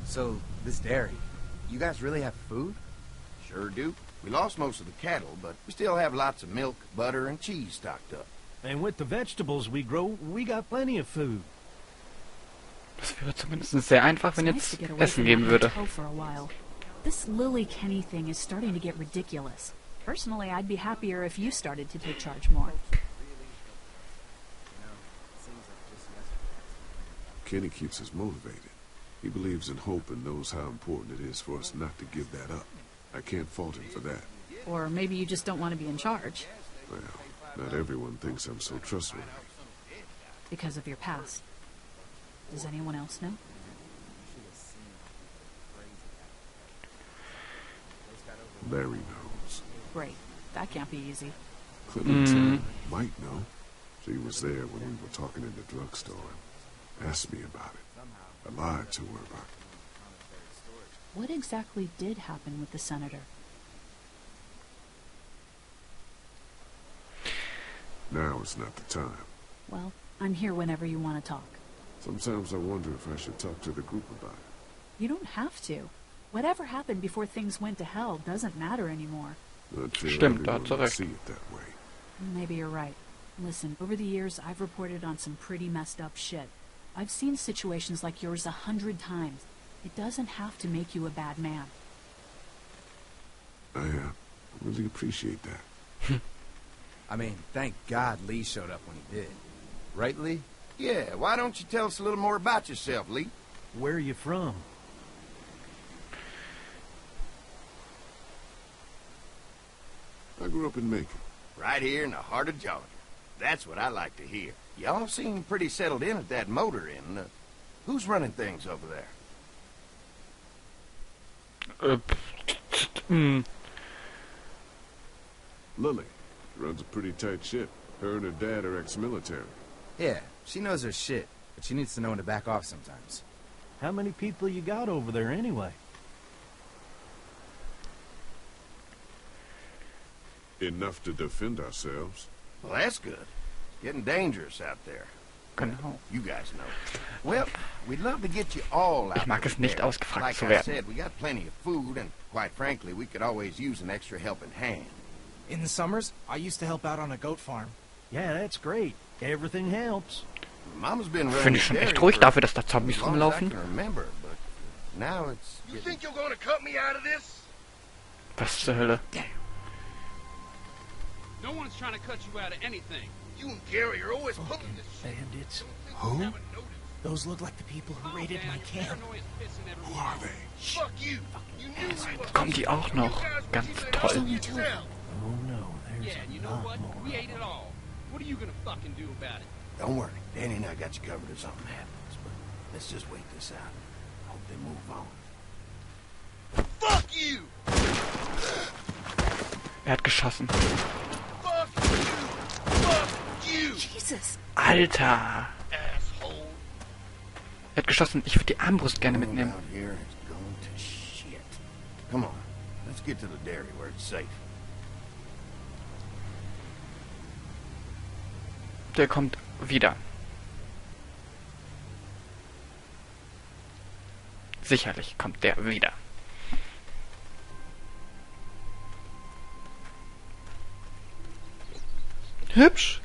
So, this dairy, you guys really have food? Sure do. We lost most of the cattle, but we still have lots of milk, butter, and cheese stocked up. And with the vegetables we grow, we got plenty of food. Das wäre zumindest sehr einfach, wenn jetzt Essen geben würde. This Lily Kenny thing is starting to get ridiculous. Personally, I'd be happier if you started to take charge more. Kenny keeps us motivated. He believes in hope and knows how important it is for us not to give that up. I can't fault him for that. Or maybe you just don't want to be in charge. Well, not everyone thinks I'm so trustworthy. Because of your past. Does anyone else know? Larry knows. Great. That can't be easy. Clementine might know. She was there when we were talking in the drugstore and asked me about it. I lied to her about it. What exactly did happen with the senator? Now is not the time. Well, I'm here whenever you want to talk. Sometimes I wonder if I should talk to the group about it. You don't have to. Whatever happened before things went to hell doesn't matter anymore. Not sure Stimmt, da everyone hat sie will recht. see it that way. Maybe you're right. Listen, over the years, I've reported on some pretty messed up shit. I've seen situations like yours 100 times. It doesn't have to make you a bad man. I really appreciate that. I mean, thank God Lee showed up when he did. Right, Lee? Yeah, why don't you tell us a little more about yourself, Lee? Where are you from? I grew up in Macon. Right here in the heart of Georgia. That's what I like to hear. Y'all seem pretty settled in at that motor inn. Who's running things over there? Lily runs a pretty tight ship. Her and her dad are ex-military. Yeah, she knows her shit, but she needs to know when to back off sometimes. How many people you got over there anyway? Enough to defend ourselves. Well, that's good. It's getting dangerous out there. Genau. You guys know. Well, we'd love to get you all out. Ich mag es nicht, there. ausgefragt Like zu I werden. said, we got plenty of food, and quite frankly, we could always use an extra helping hand. In the summers, I used to help out on a goat farm. Yeah, that's great. Everything helps. Mama's been running Finde ich schon the echt dairy ruhig for dafür, dass da as Zombies long as I rumlaufen. can remember, but now it's You think you're gonna cut me out of this? Was zur Hölle? No one's trying to cut you out of anything. You and Gary are always pulling this shit. Bandits. Who? Those look like the people who raided my camp. Who are they? Fuck you. You knew we were Kommen die auch noch? Ganz toll. Oh no, there's Yeah, and you a know lot what? more. We ate it all. What are you gonna fucking do about it? Don't worry, Danny and I got you covered if something happens, but let's just wait this out. Hope they move on. Fuck you! Er hat geschossen. Fuck you! Fuck you! Jesus! Alter! Asshole! Er hat geschossen. Ich würde die Armbrust gerne mitnehmen. Out here is going to shit. Come on, let's get to the dairy where it's safe. Der kommt wieder. Sicherlich kommt der wieder. Hübsch.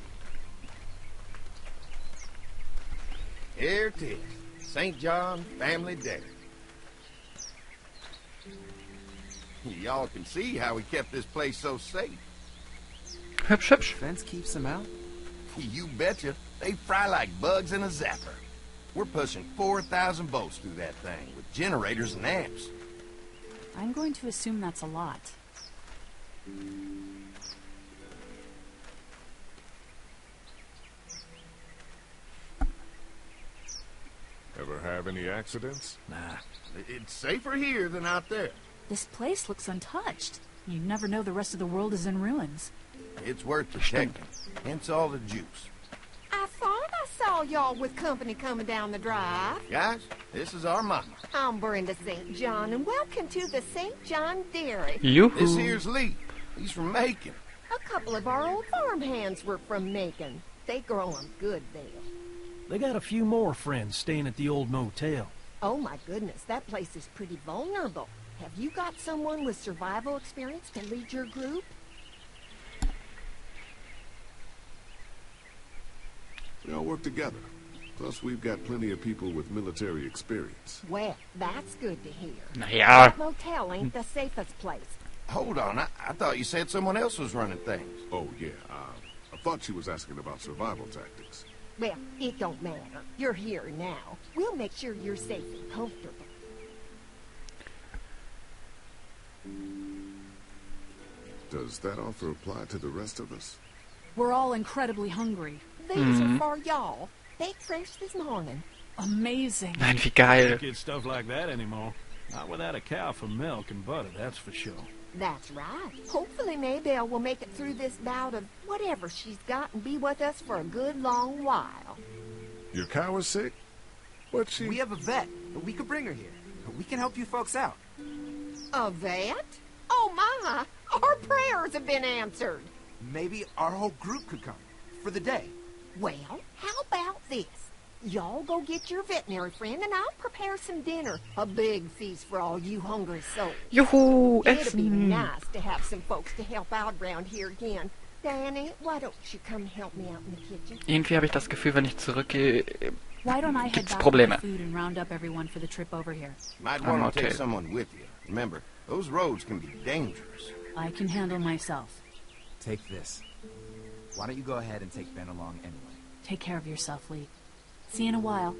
Here it is, St. John Family Dairy. Y'all can see how we kept this place so safe. Hübsch, hübsch. Fence keeps them out? You betcha. They fry like bugs in a zapper. We're pushing 4,000 volts through that thing with generators and amps. I'm going to assume that's a lot. Ever have any accidents? Nah, it's safer here than out there. This place looks untouched. You never know the rest of the world is in ruins. It's worth protecting, hence all the juice. I thought I saw y'all with company coming down the drive. Guys, this is our mama. I'm Brenda St. John, and welcome to the St. John Dairy. This Juhu. here's Lee. He's from Macon. A couple of our old farmhands were from Macon. They grow 'em good there. They got a few more friends staying at the old motel. Oh my goodness, that place is pretty vulnerable. Have you got someone with survival experience to lead your group? We all work together. Plus, we've got plenty of people with military experience. Well, that's good to hear. Naja. That motel ain't the safest place. Hold on, I thought you said someone else was running things. Oh, yeah. I thought she was asking about survival tactics. Well, it don't matter. You're here now. We'll make sure you're safe and comfortable. Does that offer apply to the rest of us? We're all incredibly hungry. These are for y'all. Baked fresh this morning. Amazing. Nein, wie geil. Don't get stuff like that anymore. Not without a cow for milk and butter, that's for sure. That's right. Hopefully Maybelle will make it through this bout of whatever she's got and be with us for a good long while. Your cow is sick? What's she... We have a vet. We could bring her here. We can help you folks out. A vet? Oh my! Our prayers have been answered. Maybe our whole group could come. For the day. Well, how about this? Y'all go get your veterinary friend and I'll prepare some dinner. A big feast for all you hungry souls. Juhu, It'd be Essen. nice to have some folks to help out around here again. Danny, why don't you come help me out in the kitchen? Irgendwie habe ich das Gefühl, wenn ich zurückgehe, Why don't I head gibt's back Probleme. with the food and round up everyone for the trip over here? Might want to okay. take someone with you. Remember, those roads can be dangerous. I can handle myself. Take this. Why don't you go ahead and take Ben along anyway? Take care of yourself, Lee. See you in a while.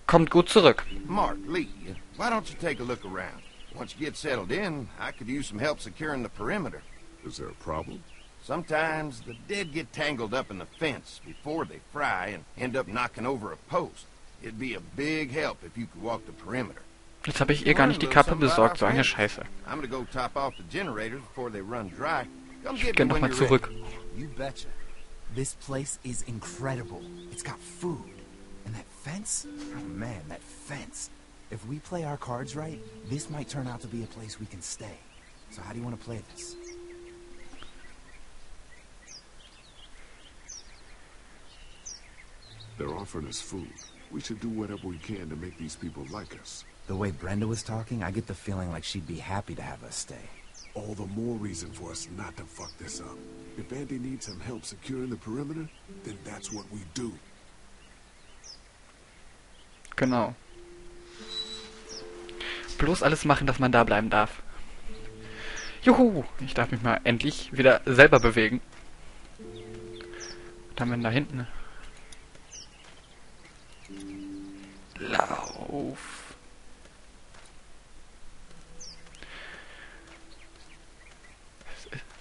Kommt gut zurück. Mark, Lee, why don't you take a look around? Once you get settled in, I could use some help securing the perimeter. Is there a problem? Sometimes the dead get tangled up in the fence before they fry and end up knocking over a post. It'd be a big help if you could walk the perimeter. Jetzt habe ich ihr gar nicht die Kappe besorgt, so eine Scheiße. I'm gonna go top off the generators before they run dry. Come Ich get gehe me when nochmal you're ready. zurück. You betcha. This place is incredible. It's got food. And that fence? Oh man, that fence. If we play our cards right, this might turn out to be a place we can stay. So how do you want to play this? They're offering us food. We should do whatever we can to make these people like us. The way Brenda was talking, I get the feeling like she'd be happy to have us stay. All the more reason for us not to fuck this up. If Andy needs some help securing the perimeter, then that's what we do. Genau. Bloß alles machen, dass man da bleiben darf. Juhu, ich darf mich mal endlich wieder selber bewegen. Was haben wir denn da hinten? Lauf.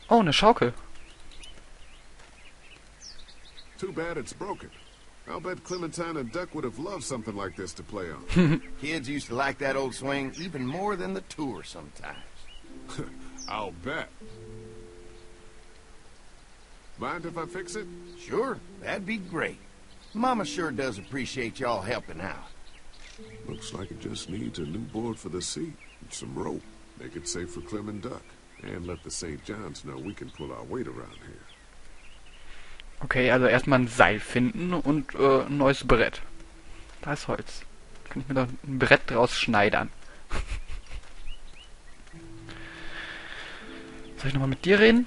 Oh, eine Schaukel. Too bad it's broken. I'll bet Clementine and Duck would have loved something like this to play on. Kids used to like that old swing even more than the tour sometimes. I'll bet. Mind if I fix it? Sure, that'd be great. Mama sure does appreciate y'all helping out. Looks like it just needs a new board for the seat and some rope. Make it safe for Clem and Duck. And let the St. John's know we can pull our weight around here. Okay, also erstmal ein Seil finden und ein neues Brett. Da ist Holz. Kann ich mir doch ein Brett draus schneidern. Soll ich nochmal mit dir reden?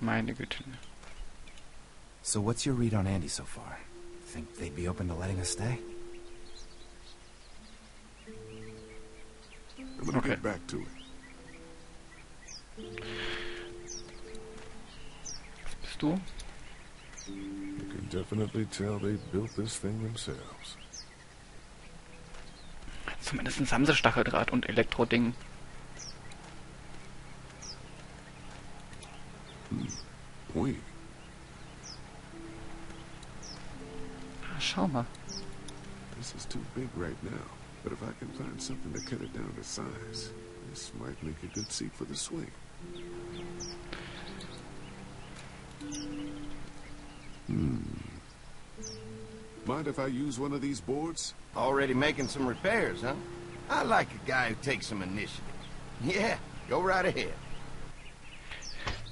Meine Güte. So what's your read on Andy so far? Think they'd be open to letting us stay? I'm gonna get back to it. Bist du? You can definitely tell they built this thing themselves. Zumindest haben sie Stacheldraht und Elektroding. Ui. Schau mal. This is too big right now. But if I can find something to cut it down to size, this might make a good seat for the swing. Mind if I use one of these boards? Already making some repairs, huh? I like a guy who takes some initiative. Yeah, go right ahead.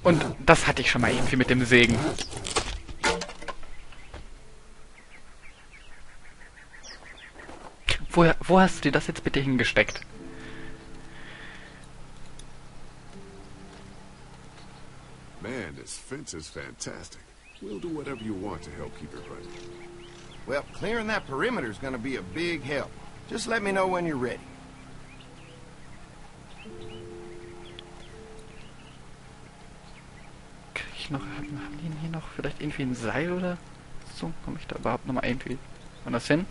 Und das hatte ich schon mal irgendwie mit dem Sägen. Wo hast du dir das jetzt bitte hingesteckt? Man, this fence is fantastic. We'll do whatever you want to help keep it running. Well, clearing that perimeter is going to be a big help. Just let me know when you're ready. Krieg ich noch... Haben die hier noch vielleicht irgendwie ein Seil oder so? Komme ich da überhaupt nochmal irgendwie anders hin?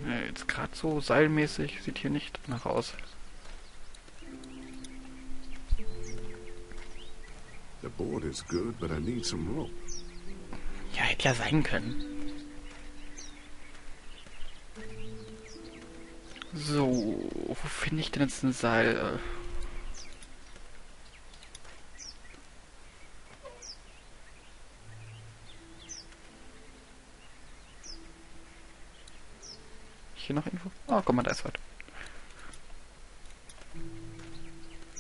Nee, jetzt gerade so seilmäßig sieht hier nicht nach aus. The board is good, but I need some rope. Ja, hätte ja sein können. So, wo finde ich denn jetzt ein Seil? Hier noch Info? Oh, guck mal, da ist was.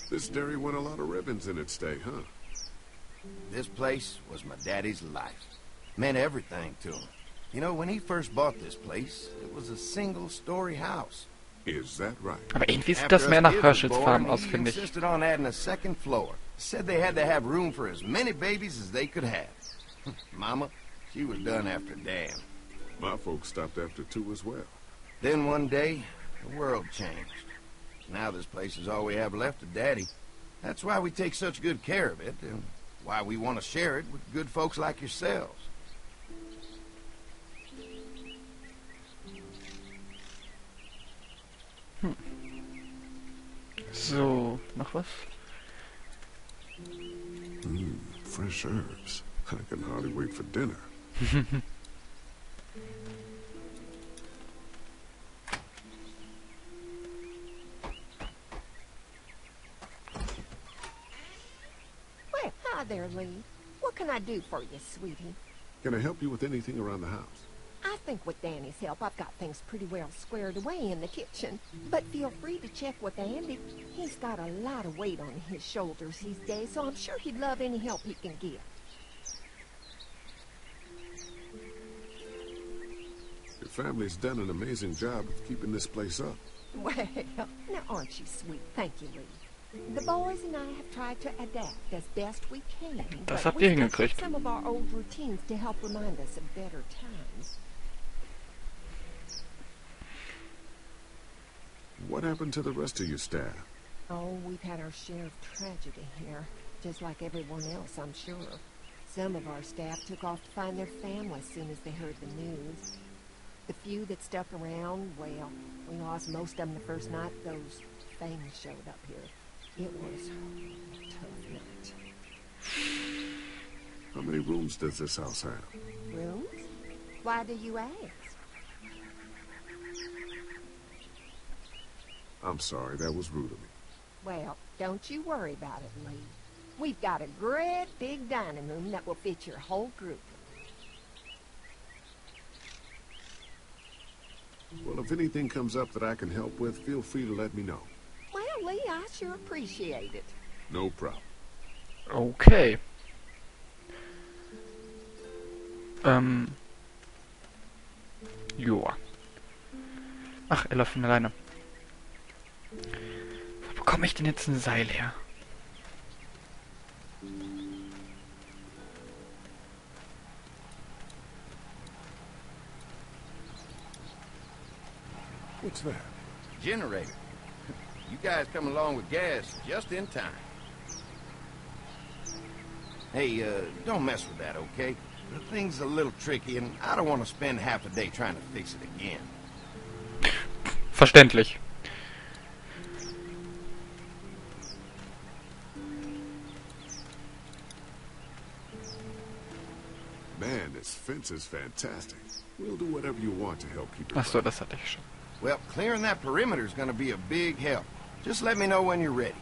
This dairy went a lot of ribbons in its day, huh? This place was my daddy's life. Meant everything to him. You know, when he first bought this place, it was a single-story house. Is that right? Aber irgendwie sieht das mehr nach Herschels Farm aus, he finde ich. insisted on adding a second floor. Said they had to have room for as many babies as they could have. Mama, she was done after Dan. My folks stopped after 2 as well. Then one day, the world changed. Now this place is all we have left of Daddy. That's why we take such good care of it, and why we want to share it with good folks like yourselves. So, noch was? Fresh herbs. I can hardly wait for dinner. Well, hi there, Lee. What can I do for you, sweetie? Can I help you with anything around the house? I think with Danny's help, I've got things pretty well squared away in the kitchen. But feel free to check with Andy. He's got a lot of weight on his shoulders these days, so I'm sure he'd love any help he can get. Your family's done an amazing job of keeping this place up. Well, now aren't you sweet? Thank you, Lee. The boys and I have tried to adapt as best we can. Das but habt ihr we've got hingekriegt. some of our old routines to help remind us of better times. What happened to the rest of your staff? Oh, we've had our share of tragedy here, just like everyone else, I'm sure. Some of our staff took off to find their family as soon as they heard the news. The few that stuck around, well, we lost most of them the first night those things showed up here. It was a tough night. How many rooms does this house have? Rooms? Why do you ask? I'm sorry, that was rude of me. Well, don't you worry about it, Lee. We've got a great big dining room that will fit your whole group. Well, if anything comes up that I can help with, feel free to let me know. Well, Lee, I sure appreciate it. No problem. Okay. Joa. Ach, Ella von alleine. Wo bekomme ich denn jetzt ein Seil her? What's that? Generator. You guys come along with gas just in time. Hey, don't mess with that, okay? The thing's a little tricky, and I don't want to spend half a day trying to fix it again. Verständlich. Man, this fence is fantastic. We'll do whatever you want to help keep it Achso, das hatte ich schon. Well, clearing that perimeter is going to be a big help. Just let me know when you're ready.